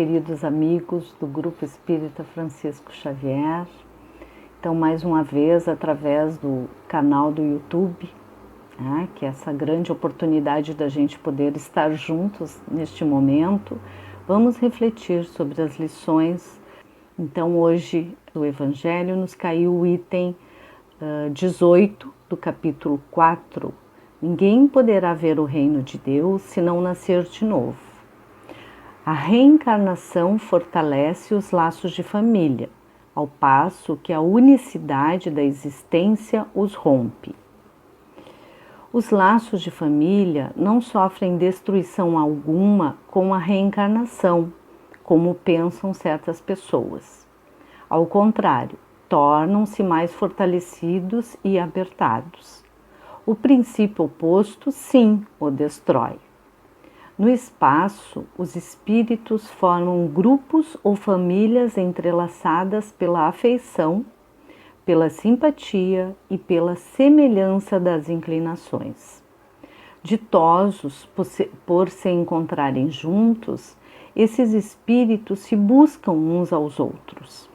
queridos amigos do Grupo Espírita Francisco Xavier. Então, mais uma vez, através do canal do YouTube, que é essa grande oportunidade da gente poder estar juntos neste momento, vamos refletir sobre as lições. Então, hoje, do Evangelho, nos caiu o item 18 do capítulo 4. Ninguém poderá ver o reino de Deus se não nascer de novo. A reencarnação fortalece os laços de família, ao passo que a unicidade da existência os rompe. Os laços de família não sofrem destruição alguma com a reencarnação, como pensam certas pessoas. Ao contrário, tornam-se mais fortalecidos e apertados. O princípio oposto, sim, o destrói. No espaço, os espíritos formam grupos ou famílias entrelaçadas pela afeição, pela simpatia e pela semelhança das inclinações. Ditosos por se encontrarem juntos, esses espíritos se buscam uns aos outros.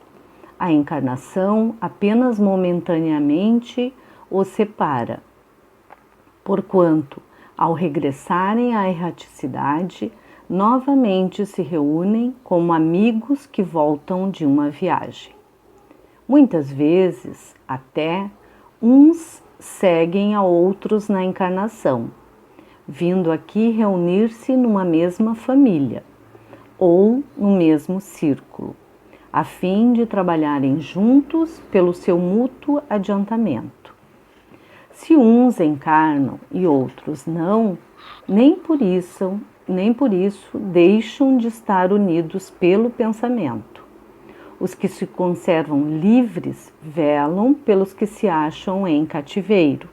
A encarnação apenas momentaneamente os separa, porquanto, ao regressarem à erraticidade, novamente se reúnem como amigos que voltam de uma viagem. Muitas vezes, até, uns seguem a outros na encarnação, vindo aqui reunir-se numa mesma família ou no mesmo círculo, a fim de trabalharem juntos pelo seu mútuo adiantamento. Se uns encarnam e outros não, nem por isso deixam de estar unidos pelo pensamento. Os que se conservam livres velam pelos que se acham em cativeiro.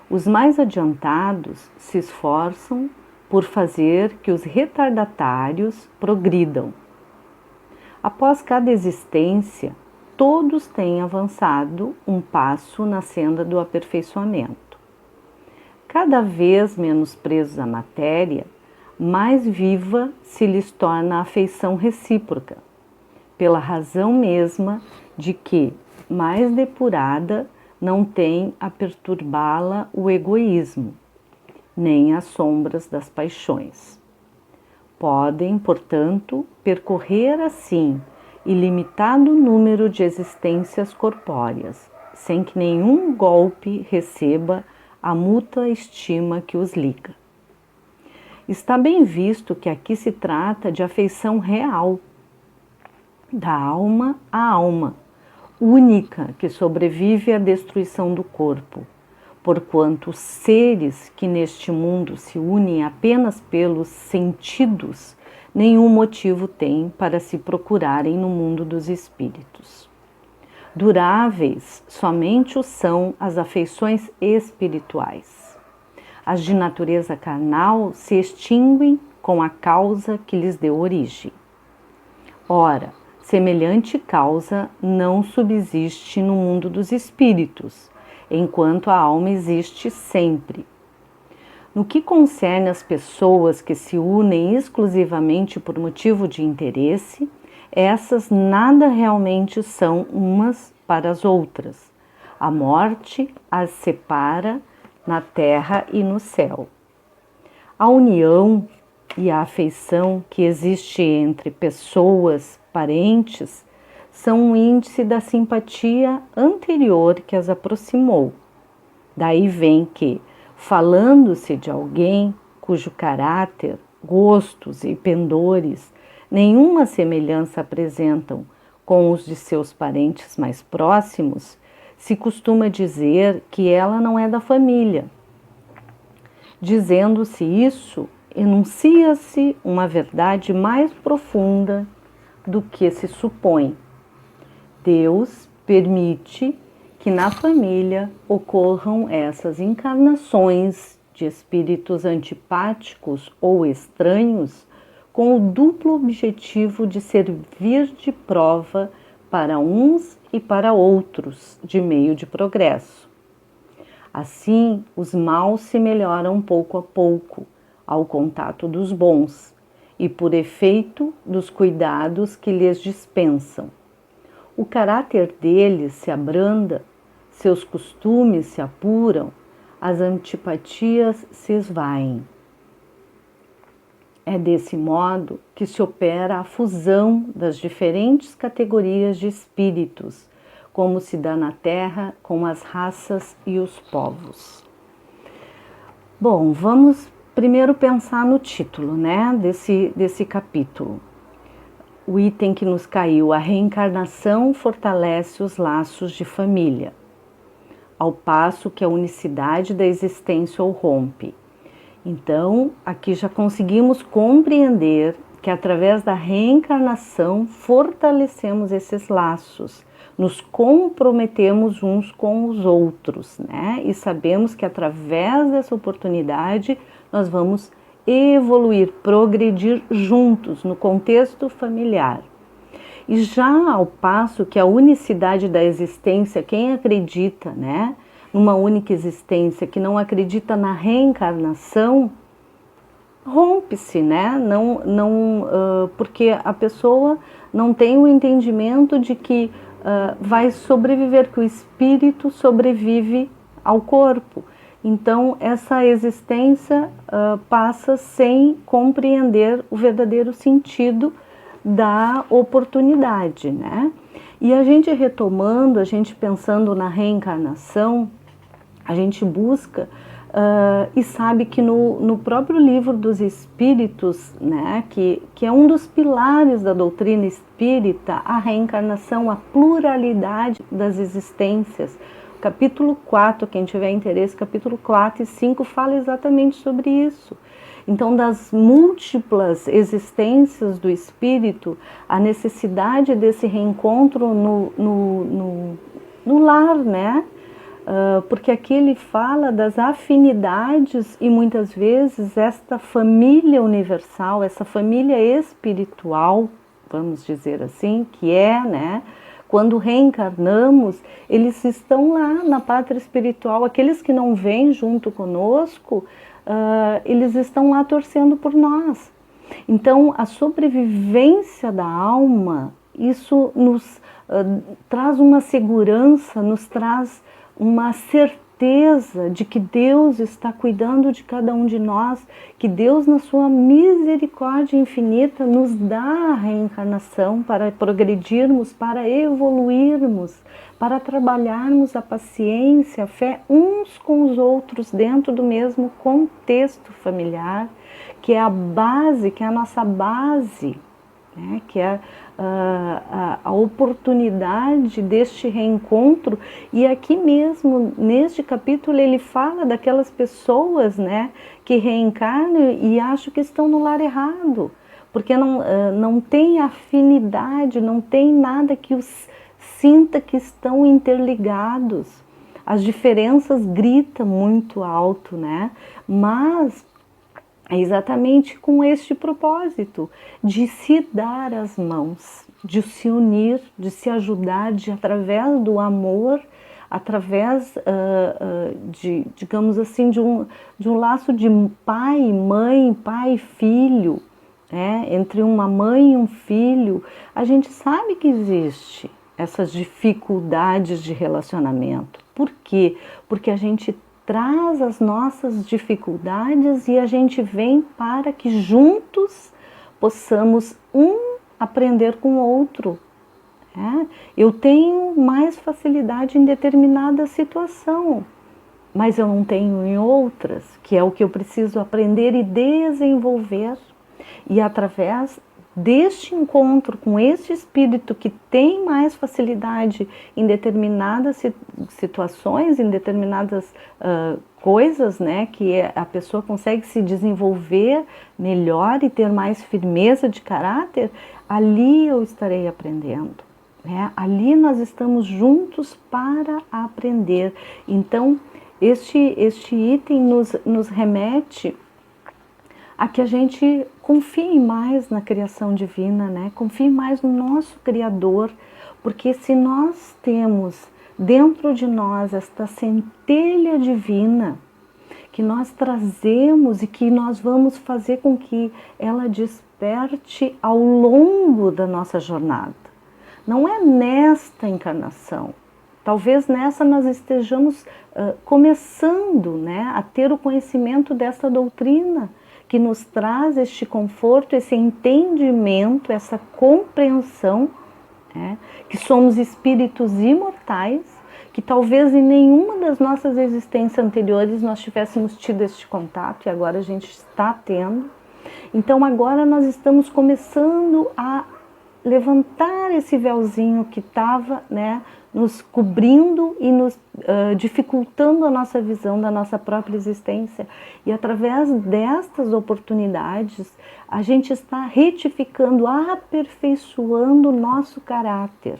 Os mais adiantados se esforçam por fazer que os retardatários progridam. Após cada existência, todos têm avançado um passo na senda do aperfeiçoamento. Cada vez menos presos à matéria, mais viva se lhes torna a afeição recíproca, pela razão mesma de que, mais depurada, não tem a perturbá-la o egoísmo, nem as sombras das paixões. Podem, portanto, percorrer assim ilimitado número de existências corpóreas, sem que nenhum golpe receba a mútua estima que os liga. Está bem visto que aqui se trata de afeição real, da alma à alma, única que sobrevive à destruição do corpo, porquanto os seres que neste mundo se unem apenas pelos sentidos nenhum motivo têm para se procurarem no mundo dos espíritos. Duráveis somente o são as afeições espirituais. As de natureza carnal se extinguem com a causa que lhes deu origem. Ora, semelhante causa não subsiste no mundo dos espíritos, enquanto a alma existe sempre. No que concerne às pessoas que se unem exclusivamente por motivo de interesse, essas nada realmente são umas para as outras. A morte as separa na terra e no céu. A união e a afeição que existe entre pessoas, parentes, são um índice da simpatia anterior que as aproximou. Daí vem que, falando-se de alguém cujo caráter, gostos e pendores nenhuma semelhança apresentam com os de seus parentes mais próximos, se costuma dizer que ela não é da família. Dizendo-se isso, enuncia-se uma verdade mais profunda do que se supõe. Deus permite que na família ocorram essas encarnações de espíritos antipáticos ou estranhos com o duplo objetivo de servir de prova para uns e para outros de meio de progresso. Assim, os maus se melhoram pouco a pouco ao contato dos bons e por efeito dos cuidados que lhes dispensam. O caráter deles se abranda, seus costumes se apuram, as antipatias se esvaem. É desse modo que se opera a fusão das diferentes categorias de espíritos, como se dá na Terra com as raças e os povos. Bom, vamos primeiro pensar no título, né, desse capítulo. O item que nos caiu: a reencarnação fortalece os laços de família, ao passo que a unicidade da existência o rompe. Então, aqui já conseguimos compreender que através da reencarnação fortalecemos esses laços, nos comprometemos uns com os outros, né? E sabemos que através dessa oportunidade nós vamos evoluir, progredir juntos no contexto familiar. E já ao passo que a unicidade da existência, quem acredita, né, numa única existência, que não acredita na reencarnação, rompe-se, né? Porque a pessoa não tem o entendimento de que vai sobreviver, que o espírito sobrevive ao corpo. Então, essa existência passa sem compreender o verdadeiro sentido da oportunidade, né? E a gente retomando, a gente pensando na reencarnação, a gente busca e sabe que no próprio livro dos Espíritos, né, que é um dos pilares da doutrina espírita, a reencarnação, a pluralidade das existências. Capítulo 4, quem tiver interesse, capítulo 4 e 5 fala exatamente sobre isso. Então, das múltiplas existências do espírito, a necessidade desse reencontro no lar, né? Porque aqui ele fala das afinidades e muitas vezes esta família universal, essa família espiritual, vamos dizer assim, que é, né? Quando reencarnamos, eles estão lá na pátria espiritual. Aqueles que não vêm junto conosco, eles estão lá torcendo por nós. Então, a sobrevivência da alma, isso nos traz uma segurança, nos traz uma certeza de que Deus está cuidando de cada um de nós, que Deus, na sua misericórdia infinita, nos dá a reencarnação para progredirmos, para evoluirmos, para trabalharmos a paciência, a fé uns com os outros dentro do mesmo contexto familiar, que é a base, que é a nossa base, né? Que é a oportunidade deste reencontro. E aqui mesmo, neste capítulo, ele fala daquelas pessoas, né, que reencarnam e acham que estão no lar errado, porque não tem afinidade, não tem nada que os sinta que estão interligados. As diferenças gritam muito alto, né? Mas é exatamente com este propósito, de se dar as mãos, de se unir, de se ajudar, através do amor, através, digamos assim, de um laço de pai e mãe, pai e filho, né? Entre uma mãe e um filho. A gente sabe que existe essas dificuldades de relacionamento. Por quê? Porque a gente traz as nossas dificuldades e a gente vem para que juntos possamos aprender com o outro. Eu tenho mais facilidade em determinada situação, mas eu não tenho em outras, que é o que eu preciso aprender e desenvolver. E através deste encontro com este espírito que tem mais facilidade em determinadas situações, em determinadas coisas, né, que a pessoa consegue se desenvolver melhor e ter mais firmeza de caráter, ali eu estarei aprendendo, né? Ali nós estamos juntos para aprender. Então, este item nos remete a que a gente confie mais na criação divina, né? Confie mais no nosso Criador, porque se nós temos dentro de nós esta centelha divina que nós trazemos e que nós vamos fazer com que ela desperte desperte ao longo da nossa jornada. Não é nesta encarnação. Talvez nessa nós estejamos começando, né, a ter o conhecimento dessa doutrina que nos traz este conforto, esse entendimento, essa compreensão, né, que somos espíritos imortais, que talvez em nenhuma das nossas existências anteriores nós tivéssemos tido este contato e agora a gente está tendo. Então agora nós estamos começando a levantar esse véuzinho que estava, né, nos cobrindo e nos dificultando a nossa visão da nossa própria existência. E através destas oportunidades, a gente está retificando, aperfeiçoando o nosso caráter.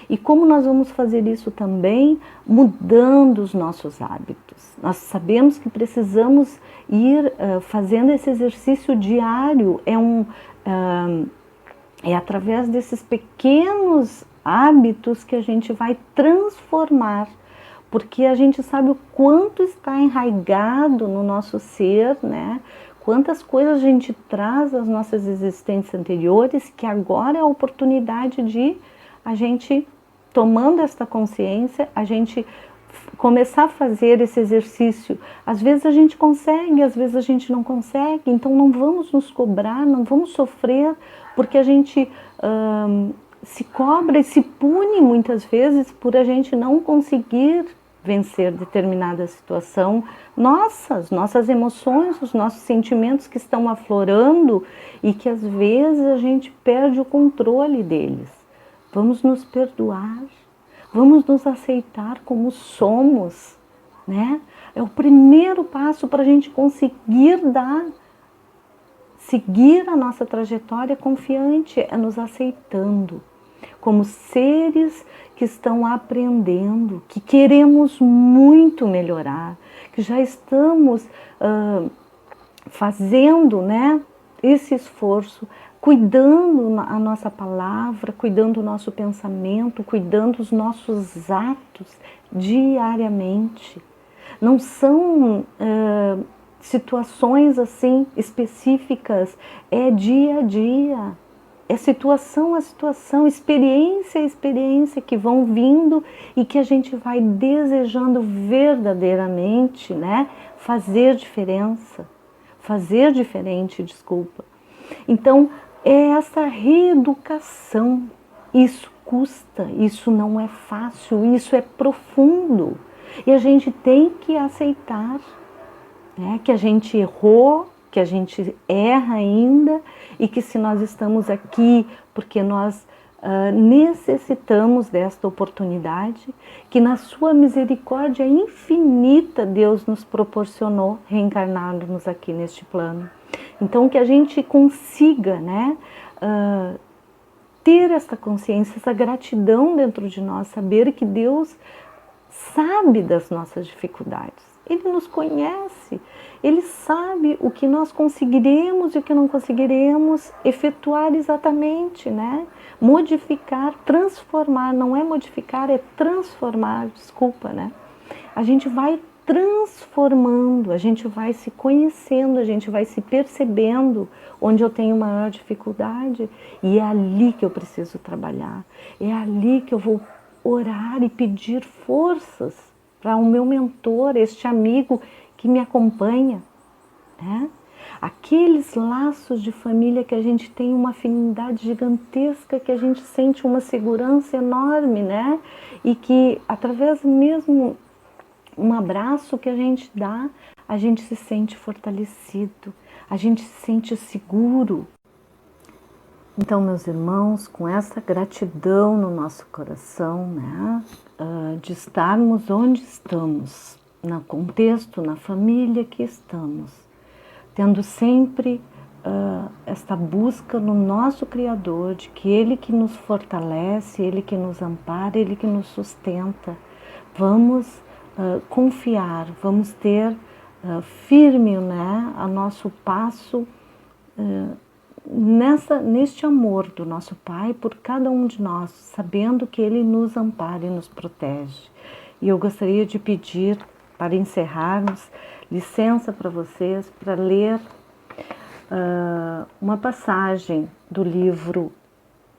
E como nós vamos fazer isso também? Mudando os nossos hábitos. Nós sabemos que precisamos ir fazendo esse exercício diário. É através desses pequenos hábitos que a gente vai transformar, porque a gente sabe o quanto está enraizado no nosso ser, né? Quantas coisas a gente traz das nossas existências anteriores, que agora é a oportunidade de a gente, tomando esta consciência, a gente começar a fazer esse exercício. Às vezes a gente consegue, às vezes a gente não consegue, então não vamos nos cobrar, não vamos sofrer, porque a gente se cobra e se pune muitas vezes por a gente não conseguir vencer determinada situação. Nossas emoções, os nossos sentimentos que estão aflorando e que às vezes a gente perde o controle deles. Vamos nos perdoar, vamos nos aceitar como somos, né? É o primeiro passo para a gente conseguir seguir a nossa trajetória confiante, é nos aceitando como seres que estão aprendendo, que queremos muito melhorar, que já estamos fazendo, né, esse esforço, cuidando a nossa palavra, cuidando o nosso pensamento, cuidando os nossos atos diariamente. Não são situações assim específicas, é dia a dia, é situação a situação, experiência a experiência que vão vindo e que a gente vai desejando verdadeiramente, né, fazer diferente, desculpa. Então, é essa reeducação. Isso custa, isso não é fácil, isso é profundo. E a gente tem que aceitar, né, que a gente errou, que a gente erra ainda e que se nós estamos aqui porque nós necessitamos desta oportunidade, que na sua misericórdia infinita Deus nos proporcionou reencarnarmos aqui neste plano. Então que a gente consiga, né, ter essa consciência, essa gratidão dentro de nós, saber que Deus sabe das nossas dificuldades. Ele nos conhece, Ele sabe o que nós conseguiremos e o que não conseguiremos efetuar exatamente, né? Modificar, transformar, não é modificar, é transformar, desculpa, né? A gente vai transformando, a gente vai se conhecendo, a gente vai se percebendo onde eu tenho maior dificuldade e é ali que eu preciso trabalhar, é ali que eu vou orar e pedir forças para o meu mentor, este amigo que me acompanha, né? Aqueles laços de família que a gente tem uma afinidade gigantesca, que a gente sente uma segurança enorme, né? E que através mesmo um abraço que a gente dá, a gente se sente fortalecido, a gente se sente seguro. Então, meus irmãos, com essa gratidão no nosso coração, né, de estarmos onde estamos, no contexto, na família que estamos, tendo sempre esta busca no nosso Criador, de que Ele que nos fortalece, Ele que nos ampara, Ele que nos sustenta. Vamos confiar, vamos ter firme, né, a nosso passo neste amor do nosso Pai por cada um de nós, sabendo que Ele nos ampara e nos protege. E eu gostaria de pedir, para encerrarmos, licença para vocês, para ler uma passagem do livro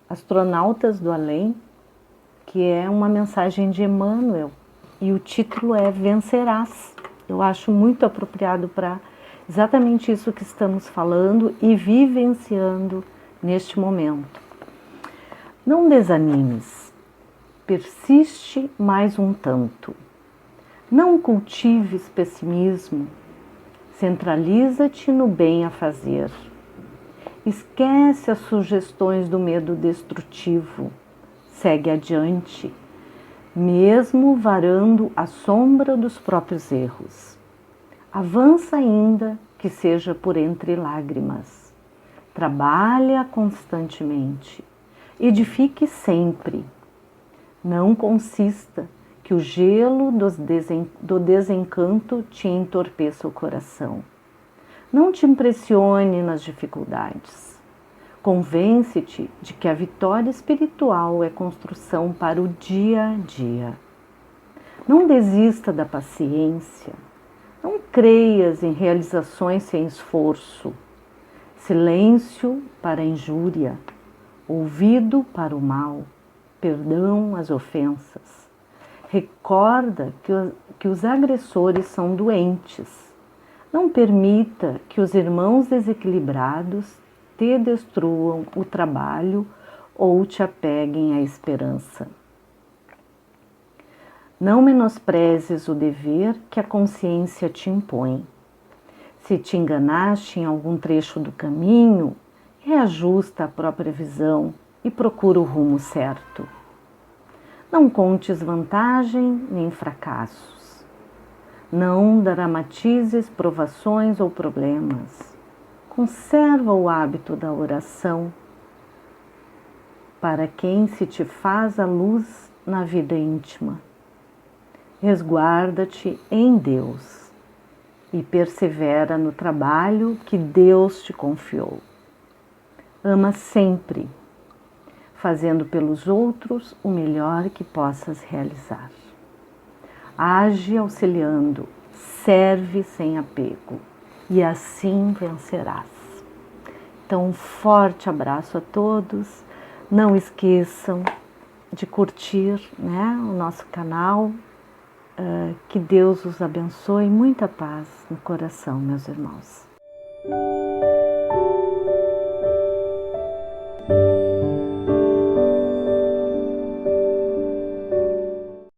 Astronautas do Além, que é uma mensagem de Emmanuel, e o título é Vencerás. Eu acho muito apropriado para exatamente isso que estamos falando e vivenciando neste momento. Não desanimes, persiste mais um tanto. Não cultives pessimismo, centraliza-te no bem a fazer. Esquece as sugestões do medo destrutivo, segue adiante, mesmo varando a sombra dos próprios erros. Avança ainda, que seja por entre lágrimas. Trabalha constantemente, edifique sempre. Não consista que o gelo do desencanto te entorpeça o coração. Não te impressione nas dificuldades. Convence-te de que a vitória espiritual é construção para o dia a dia. Não desista da paciência. Não creias em realizações sem esforço. Silêncio para a injúria, ouvido para o mal, perdão às ofensas. Recorda que os agressores são doentes. Não permita que os irmãos desequilibrados te destruam o trabalho ou te apeguem à esperança. Não menosprezes o dever que a consciência te impõe. Se te enganaste em algum trecho do caminho, reajusta a própria visão e procura o rumo certo. Não contes vantagem nem fracassos. Não dramatizes provações ou problemas. Conserva o hábito da oração para quem se te faz a luz na vida íntima. Resguarda-te em Deus e persevera no trabalho que Deus te confiou. Ama sempre, fazendo pelos outros o melhor que possas realizar. Age auxiliando, serve sem apego e assim vencerás. Então, um forte abraço a todos. Não esqueçam de curtir, o nosso canal. Que Deus os abençoe. Muita paz no coração, meus irmãos.